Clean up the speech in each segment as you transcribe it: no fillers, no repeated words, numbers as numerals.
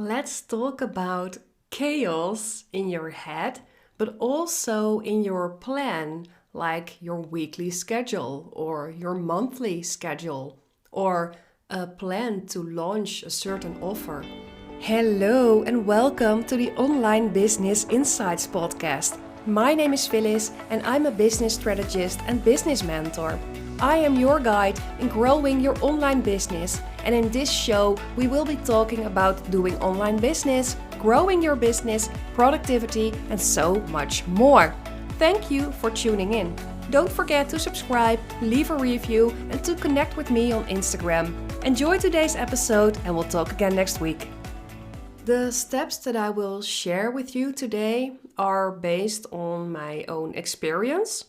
Let's talk about chaos in your head, but also in your plan, like your weekly schedule or your monthly schedule or a plan to launch a certain offer. Hello and welcome to the Online Business Insights podcast. My name is Phyllis and I'm a business strategist and business mentor. I am your guide in growing your online business, and in this show we will be talking about doing online business, growing your business, productivity and so much more. Thank you for tuning in. Don't forget to subscribe, leave a review and to connect with me on Instagram. Enjoy today's episode and we'll talk again next week. The steps that I will share with you today are based on my own experience.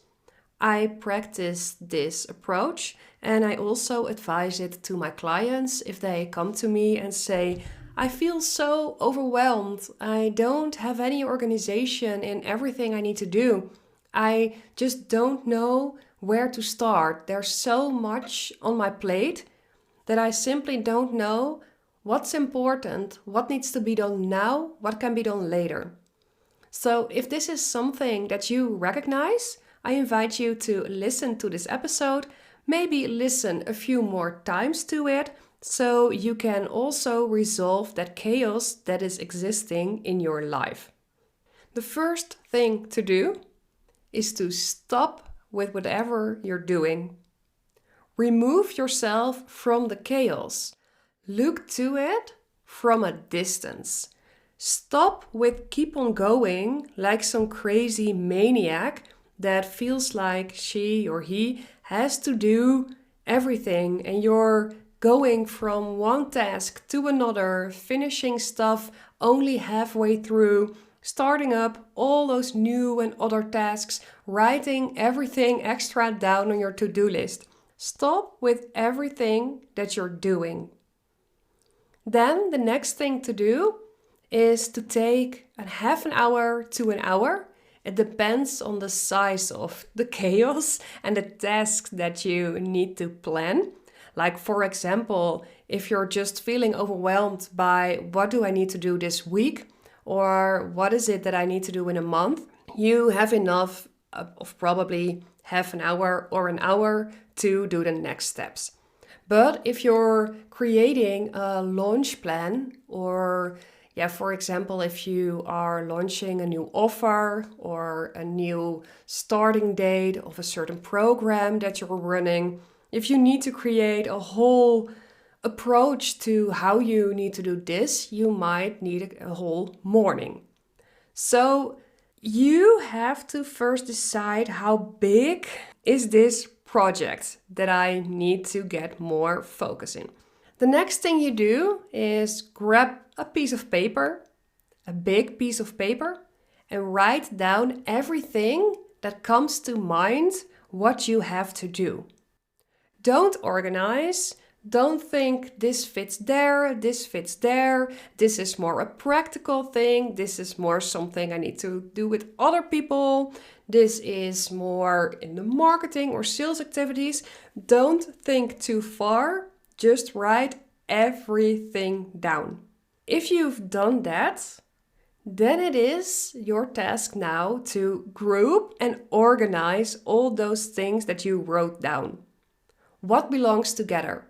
I practice this approach and I also advise it to my clients if they come to me and say, I feel so overwhelmed. I don't have any organization in everything I need to do. I just don't know where to start. There's so much on my plate that I simply don't know what's important, what needs to be done now, what can be done later. So if this is something that you recognize, I invite you to listen to this episode, maybe listen a few more times to it, so you can also resolve that chaos that is existing in your life. The first thing to do is to stop with whatever you're doing. Remove yourself from the chaos. Look to it from a distance. Stop with keep on going like some crazy maniac that feels like she or he has to do everything and you're going from one task to another, finishing stuff only halfway through, starting up all those new and other tasks, writing everything extra down on your to-do list. Stop with everything that you're doing. Then the next thing to do is to take a half an hour to an hour. It depends on the size of the chaos and the tasks that you need to plan. Like, for example, if you're just feeling overwhelmed by what do I need to do this week or what is it that I need to do in a month, you have enough of probably half an hour or an hour to do the next steps. But if you're creating a launch plan or for example, if you are launching a new offer or a new starting date of a certain program that you're running, if you need to create a whole approach to how you need to do this, you might need a whole morning. So you have to first decide how big is this project that I need to get more focus in. The next thing you do is grab a piece of paper, a big piece of paper, and write down everything that comes to mind what you have to do. Don't organize. Don't think this fits there, this fits there, this is more a practical thing, this is more something I need to do with other people, this is more in the marketing or sales activities. Don't think too far, just write everything down. If you've done that, then it is your task now to group and organize all those things that you wrote down. What belongs together?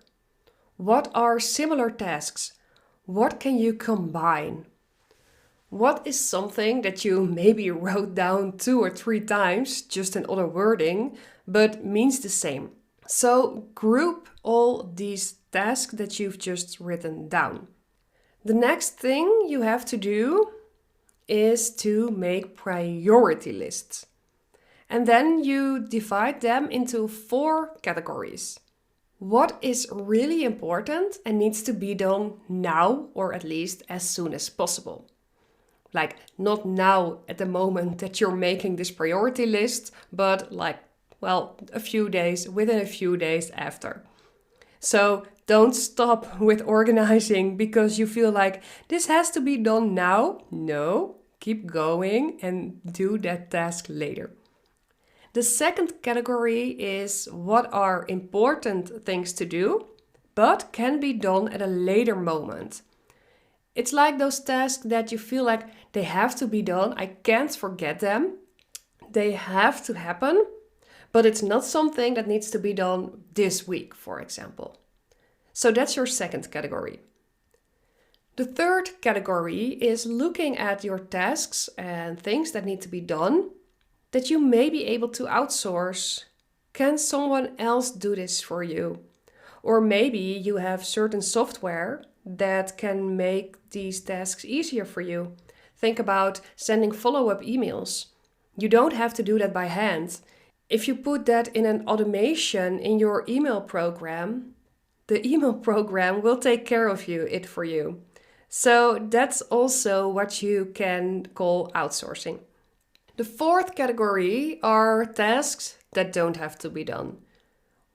What are similar tasks? What can you combine? What is something that you maybe wrote down 2 or 3 times, just in other wording, but means the same? So group all these tasks that you've just written down. The next thing you have to do is to make priority lists. And then you divide them into 4 categories. What is really important and needs to be done now or at least as soon as possible. Like not now at the moment that you're making this priority list, but within a few days after. So don't stop with organizing because you feel like this has to be done now. No, keep going and do that task later. The second category is what are important things to do, but can be done at a later moment. It's like those tasks that you feel like they have to be done. I can't forget them. They have to happen, but it's not something that needs to be done this week, for example. So that's your second category. The third category is looking at your tasks and things that need to be done that you may be able to outsource. Can someone else do this for you? Or maybe you have certain software that can make these tasks easier for you. Think about sending follow-up emails. You don't have to do that by hand. If you put that in an automation in your email program, the email program will take care of it for you. So that's also what you can call outsourcing. The fourth category are tasks that don't have to be done.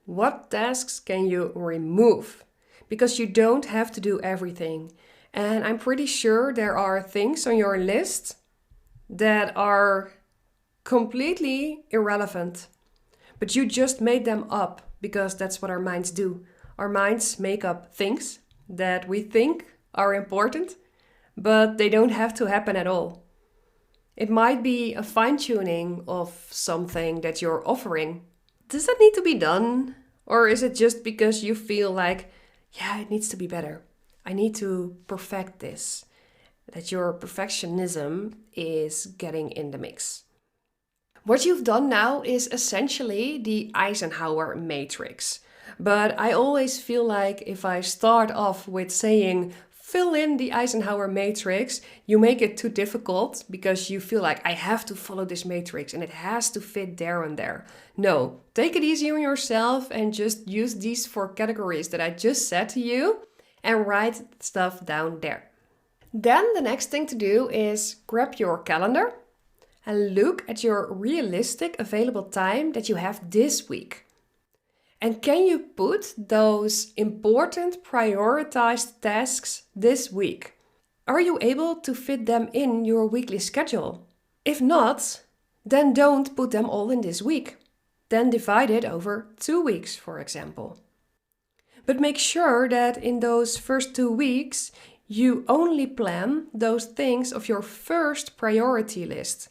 What tasks can you remove? Because you don't have to do everything. And I'm pretty sure there are things on your list that are completely irrelevant. But you just made them up because that's what our minds do. Our minds make up things that we think are important, but they don't have to happen at all. It might be a fine-tuning of something that you're offering. Does that need to be done? Or is it just because you feel like, yeah, it needs to be better. I need to perfect this. That your perfectionism is getting in the mix. What you've done now is essentially the Eisenhower matrix. But I always feel like if I start off with saying, fill in the Eisenhower matrix, you make it too difficult because you feel like I have to follow this matrix and it has to fit there and there. No, take it easy on yourself and just use these 4 categories that I just said to you and write stuff down there. Then the next thing to do is grab your calendar and look at your realistic available time that you have this week. And can you put those important prioritized tasks this week? Are you able to fit them in your weekly schedule? If not, then don't put them all in this week. Then divide it over 2 weeks, for example. But make sure that in those first 2 weeks, you only plan those things of your first priority list.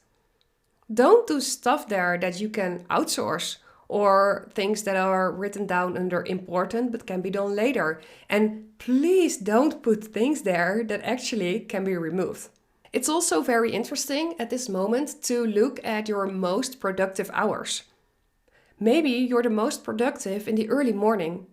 Don't do stuff there that you can outsource or things that are written down under important but can be done later. And please don't put things there that actually can be removed. It's also very interesting at this moment to look at your most productive hours. Maybe you're the most productive in the early morning.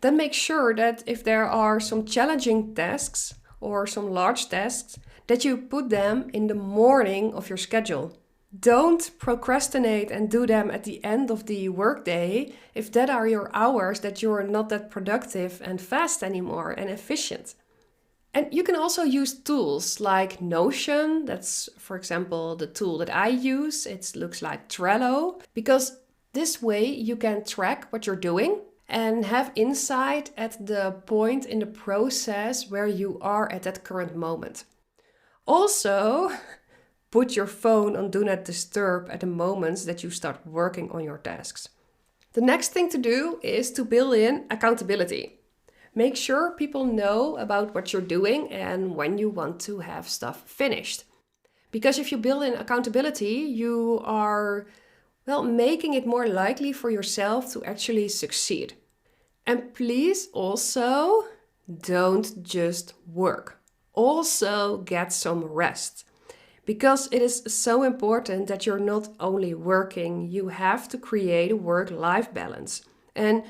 Then make sure that if there are some challenging tasks or some large tasks, that you put them in the morning of your schedule. Don't procrastinate and do them at the end of the workday if that are your hours that you're not that productive and fast anymore and efficient. And you can also use tools like Notion. That's, for example, the tool that I use. It looks like Trello, because this way you can track what you're doing and have insight at the point in the process where you are at that current moment. Also, put your phone on Do Not Disturb at the moments that you start working on your tasks. The next thing to do is to build in accountability. Make sure people know about what you're doing and when you want to have stuff finished. Because if you build in accountability, you are, making it more likely for yourself to actually succeed. And please also don't just work. Also get some rest. Because it is so important that you're not only working, you have to create a work-life balance. And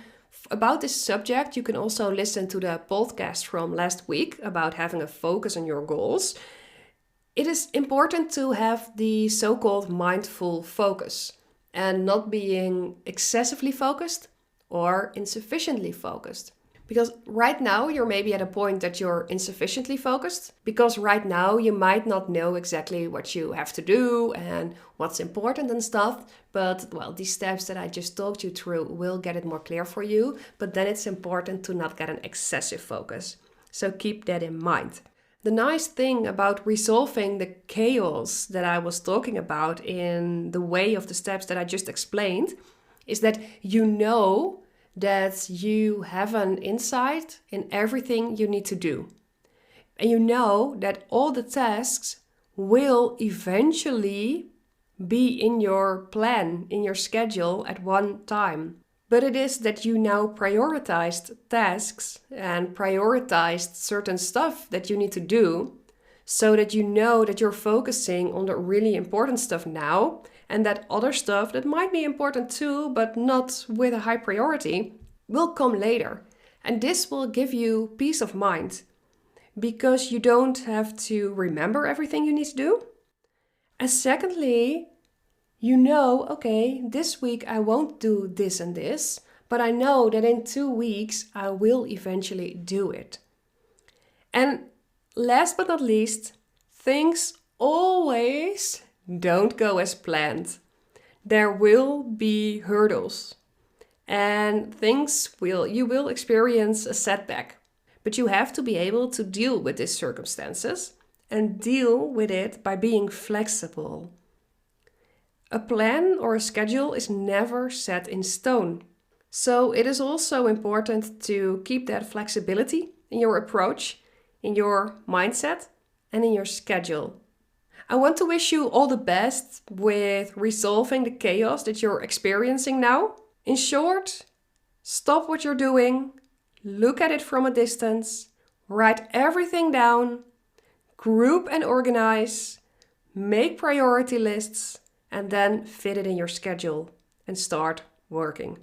about this subject, you can also listen to the podcast from last week about having a focus on your goals. It is important to have the so-called mindful focus and not being excessively focused or insufficiently focused. Because right now you're maybe at a point that you're insufficiently focused, because right now you might not know exactly what you have to do and what's important and stuff. But these steps that I just talked you through will get it more clear for you. But then it's important to not get an excessive focus. So keep that in mind. The nice thing about resolving the chaos that I was talking about in the way of the steps that I just explained is that you know that you have an insight in everything you need to do. And you know that all the tasks will eventually be in your plan, in your schedule at one time. But it is that you now prioritized tasks and prioritized certain stuff that you need to do so that you know that you're focusing on the really important stuff now, and that other stuff that might be important too, but not with a high priority, will come later. And this will give you peace of mind because you don't have to remember everything you need to do. And secondly, you know, okay, this week I won't do this and this, but I know that in 2 weeks I will eventually do it. And last but not least, things always don't go as planned. There will be hurdles and you will experience a setback. But you have to be able to deal with these circumstances and deal with it by being flexible. A plan or a schedule is never set in stone. So it is also important to keep that flexibility in your approach, in your mindset, and in your schedule. I want to wish you all the best with resolving the chaos that you're experiencing now. In short, stop what you're doing, look at it from a distance, write everything down, group and organize, make priority lists, and then fit it in your schedule and start working.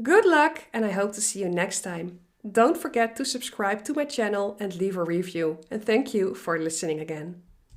Good luck, and I hope to see you next time. Don't forget to subscribe to my channel and leave a review. And thank you for listening again.